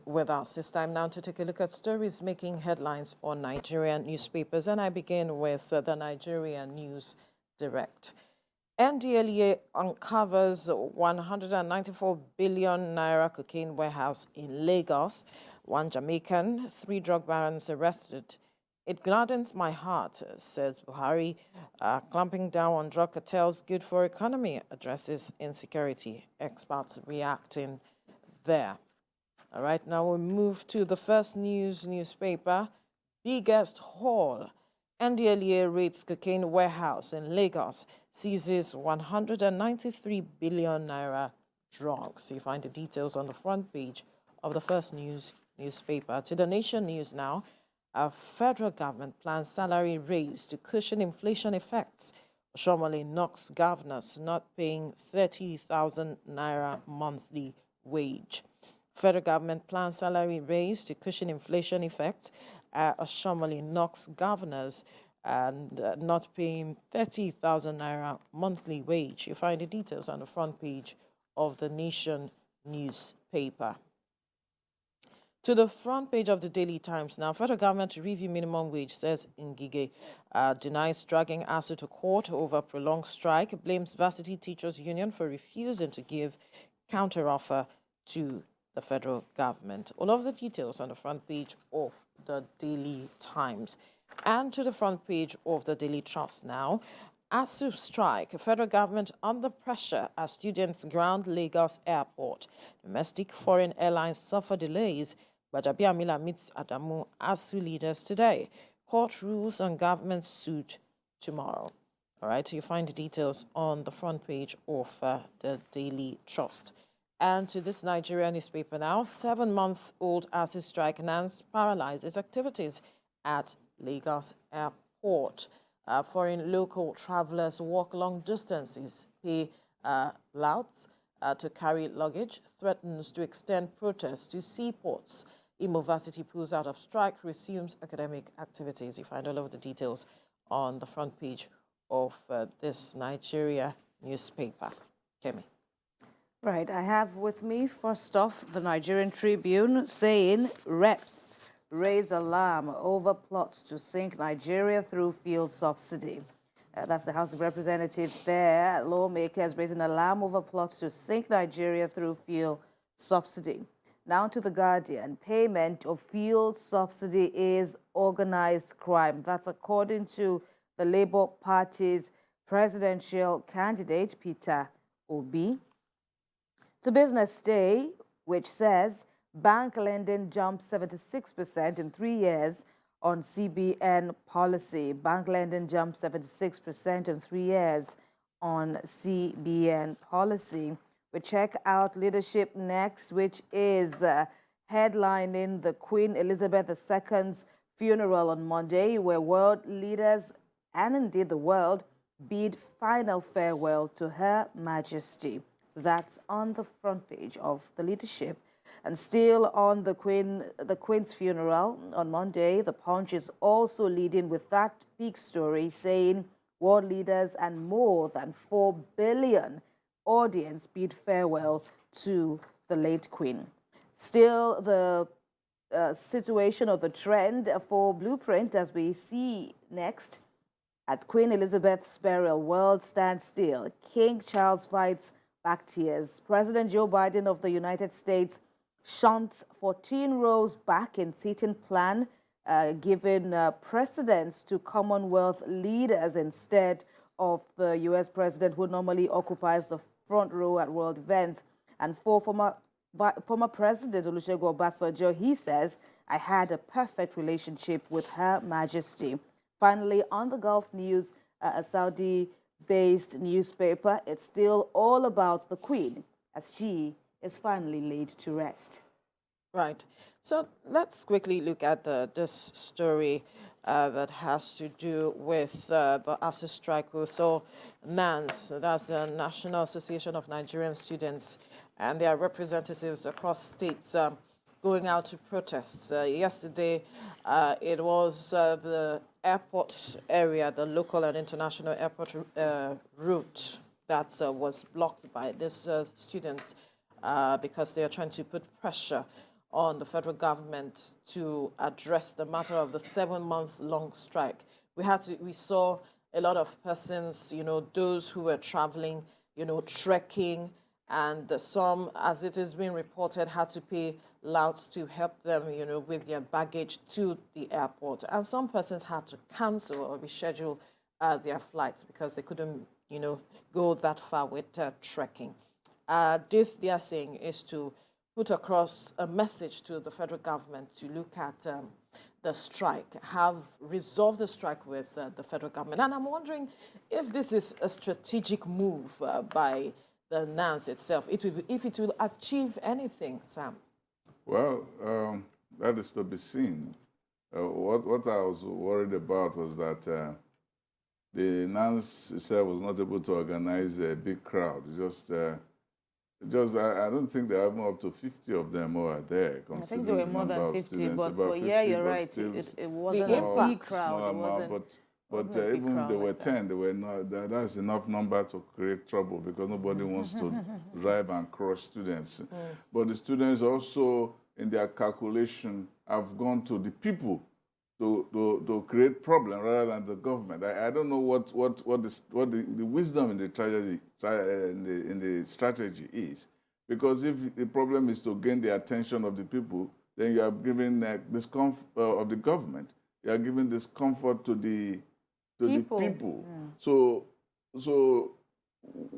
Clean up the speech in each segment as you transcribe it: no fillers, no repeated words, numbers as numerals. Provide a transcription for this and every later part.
with us. It's time now to take a look at stories making headlines on Nigerian newspapers. And I begin with the Nigerian News Direct. NDLEA uncovers 194 billion naira cocaine warehouse in Lagos. One Jamaican, 3 drug barons arrested. It gladdens my heart, says Buhari. Clamping down on drug cartels, good for economy, addresses insecurity. Experts reacting there. All right, now we move to the First News newspaper. Biggest haul. NDLEA raids cocaine warehouse in Lagos, seizes 193 billion naira drugs. You find the details on the front page of the First News newspaper. To the Nation News now. Our federal government plans salary raise to cushion inflation effects. Oshomole knocks governors not paying 30,000 naira monthly wage. Federal government plans salary raise to cushion inflation effects. Oshomole knocks governors and not paying 30,000 naira monthly wage. You find the details on the front page of the Nation newspaper. To the front page of the Daily Times now. Federal government to review minimum wage, says Ngige. Denies dragging ASUU to court over prolonged strike. Blames Varsity Teachers Union for refusing to give counteroffer to the federal government. All of the details on the front page of the Daily Times. And to the front page of the Daily Trust now. ASUU strike. Federal government under pressure as students ground Lagos airport. Domestic foreign airlines suffer delays. Bajabiamila meets Adamu ASUU leaders today. Court rules on government suit tomorrow. All right, so you find the details on the front page of the Daily Trust. And to this Nigerian newspaper now, 7-month-old ASUU strike announced paralyzes activities at Lagos airport. Foreign local travelers walk long distances, pay louts to carry luggage, threatens to extend protests to seaports. Imo Varsity pulls out of strike, resumes academic activities. You find all of the details on the front page of this Nigeria newspaper. Kemi. Right, I have with me, first off, the Nigerian Tribune saying reps raise alarm over plots to sink Nigeria through fuel subsidy. That's the House of Representatives there. Lawmakers raising alarm over plots to sink Nigeria through fuel subsidy. Now to the Guardian. Payment of fuel subsidy is organized crime. That's according to the Labour Party's presidential candidate, Peter Obi. To Business Day, which says bank lending jumps 76% in 3 years on CBN policy. Bank lending jumped 76% in 3 years on CBN policy. We check out leadership next, which is headlining the Queen Elizabeth II's funeral on Monday, where world leaders and indeed the world bid final farewell to Her Majesty. That's on the front page of the leadership. And still on the Queen's funeral on Monday, the Punch is also leading with that big story saying world leaders and more than 4 billion audience bid farewell to the late Queen. Still the situation or the trend for Blueprint as we see next. At Queen Elizabeth's burial, world stands still. King Charles fights back tears. President Joe Biden of the United States shunts 14 rows back in seating plan, giving precedence to Commonwealth leaders instead of the U.S. president who normally occupies the front row at world events. And for former President Olusegun Obasanjo, he says, I had a perfect relationship with Her Majesty. Finally, on the Gulf News, a Saudi-based newspaper, it's still all about the Queen as she is finally laid to rest. Right. So let's quickly look at this story that has to do with the ASUU strike. We saw NANS, that's the National Association of Nigerian Students, and their representatives across states going out to protests. Yesterday, it was the airport area, the local and international airport route that was blocked by these students because they are trying to put pressure on the federal government to address the matter of the 7-month-long strike. We saw a lot of persons, those who were traveling, trekking, and some, as it has been reported, had to pay louts to help them, with their baggage to the airport. And some persons had to cancel or reschedule their flights because they couldn't, go that far with trekking. This, they are saying, is to put across a message to the federal government to look at the strike, have resolved the strike with the federal government. And I'm wondering if this is a strategic move by the NANS itself, if it will achieve anything, Sam. Well, that is to be seen. What I was worried about was that the NANS itself was not able to organize a big crowd. I don't think there are more up to 50 of them who are there. I think there were more than 50, but yeah, you're right. It wasn't a big crowd. But even if there were 10, they were not. That's enough number to create trouble because nobody wants to drive and crush students. But the students also, in their calculation, have gone to the people to create problem rather than the government. I don't know what the wisdom in the strategy is, because if the problem is to gain the attention of the people, then you are giving discomfort of the government. You are giving discomfort to the people. So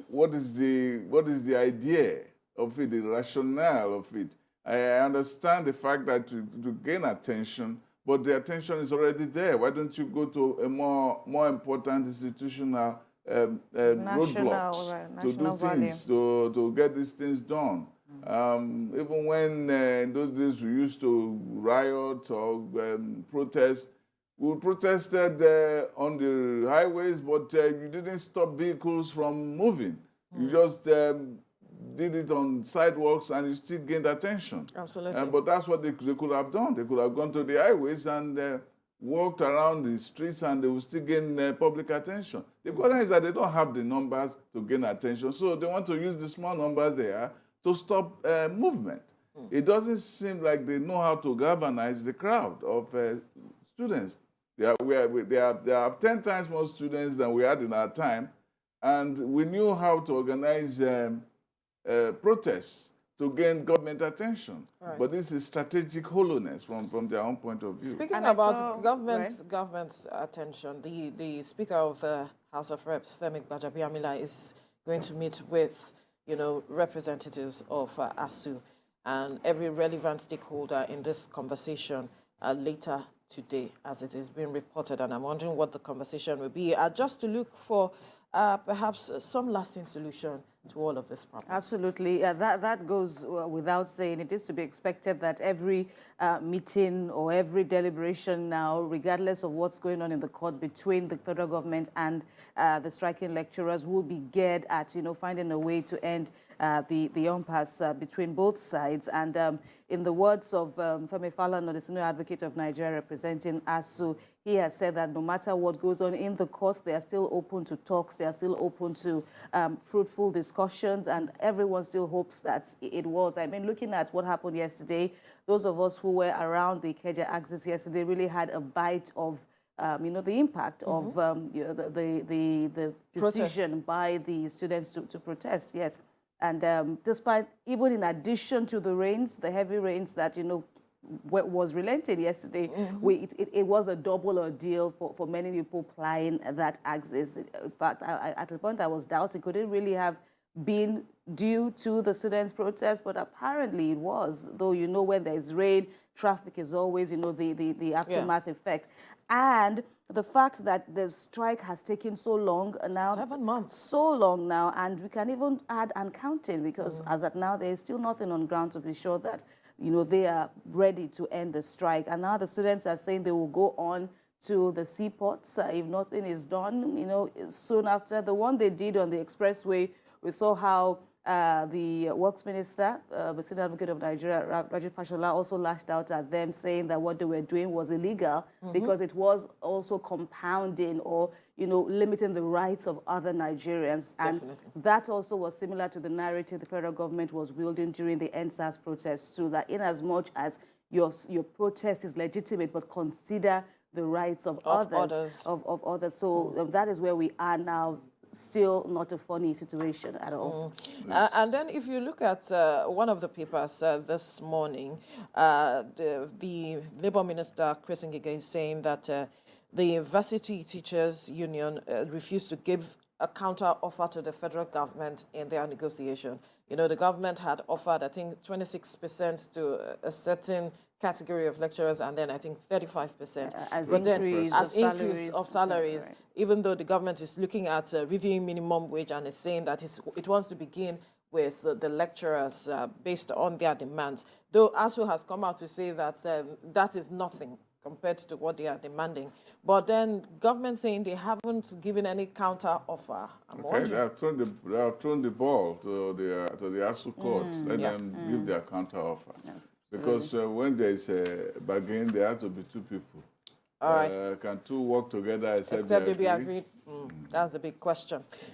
what is the idea of it, the rationale of it? I understand the fact that to gain attention, but the attention is already there. Why don't you go to a more important institutional roadblocks to do things, to get these things done? Even when in those days we used to riot or protest, we protested on the highways, but you didn't stop vehicles from moving. You just did it on sidewalks and you still gained attention. Absolutely. But that's what they could have done. They could have gone to the highways and walked around the streets and they would still gain public attention. The problem is that they don't have the numbers to gain attention, so they want to use the small numbers there to stop movement. It doesn't seem like they know how to galvanize the crowd of students. They have 10 times more students than we had in our time, and we knew how to organize protests to gain government attention. Right. But this is strategic hollowness from their own point of view. Speaking about government's attention, the Speaker of the House of Reps, Femi Gbajabiamila, is going to meet with, representatives of ASUU and every relevant stakeholder in this conversation later today, as it is being reported. And I'm wondering what the conversation will be, just to look for perhaps some lasting solution to all of this problem. Absolutely. That goes without saying. It is to be expected that every meeting or every deliberation now, regardless of what's going on in the court between the federal government and the striking lecturers, will be geared at, finding a way to end the impasse between both sides. And in the words of Femi Falana, the senior advocate of Nigeria representing ASUU, he has said that no matter what goes on in the courts, they are still open to talks, they are still open to fruitful discussions, and everyone still hopes that it was. I mean, looking at what happened yesterday, those of us who were around the Ikeja axis yesterday really had a bite of the impact of the decision by the students to protest, yes. And despite, even in addition to the rains, the heavy rains that, was relenting yesterday, it was a double ordeal for many people plying that axis. In fact, at a point I was doubting, could it really have been due to the students' protest? But apparently it was, though when there's rain, traffic is always, the aftermath effect. And the fact that the strike has taken so long now. 7 months. So long now, and we can even add and counting, because as at now, there is still nothing on ground to be sure that, they are ready to end the strike. And now the students are saying they will go on to the seaports if nothing is done, soon after. The one they did on the expressway, we saw how the Works Minister, the Senior Advocate of Nigeria, Rajiv Fashola, also lashed out at them, saying that what they were doing was illegal because it was also compounding or, limiting the rights of other Nigerians. And Definitely. that also was similar to the narrative the federal government was wielding during the NSAS protests too, that in as much as your protest is legitimate, but consider the rights of others. So that is where we are now. Still not a funny situation at all. And then if you look at one of the papers this morning, the Labour Minister, Chris Ngige, is saying that the University Teachers Union refused to give a counter offer to the federal government in their negotiation. The government had offered, I think, 26% to a certain category of lecturers, and then I think 35% as increase of salaries, right. even though the government is looking at reviewing minimum wage and is saying that it wants to begin with the lecturers based on their demands. Though ASUU has come out to say that that is nothing compared to what they are demanding. But then government saying they haven't given any counter offer. Okay, they have thrown the ball to the ASUU court. Let them give their counter offer. Yeah. Because when there is a bargain, there have to be two people. All right. Can two work together except they be agreed? That's the big question. Yeah.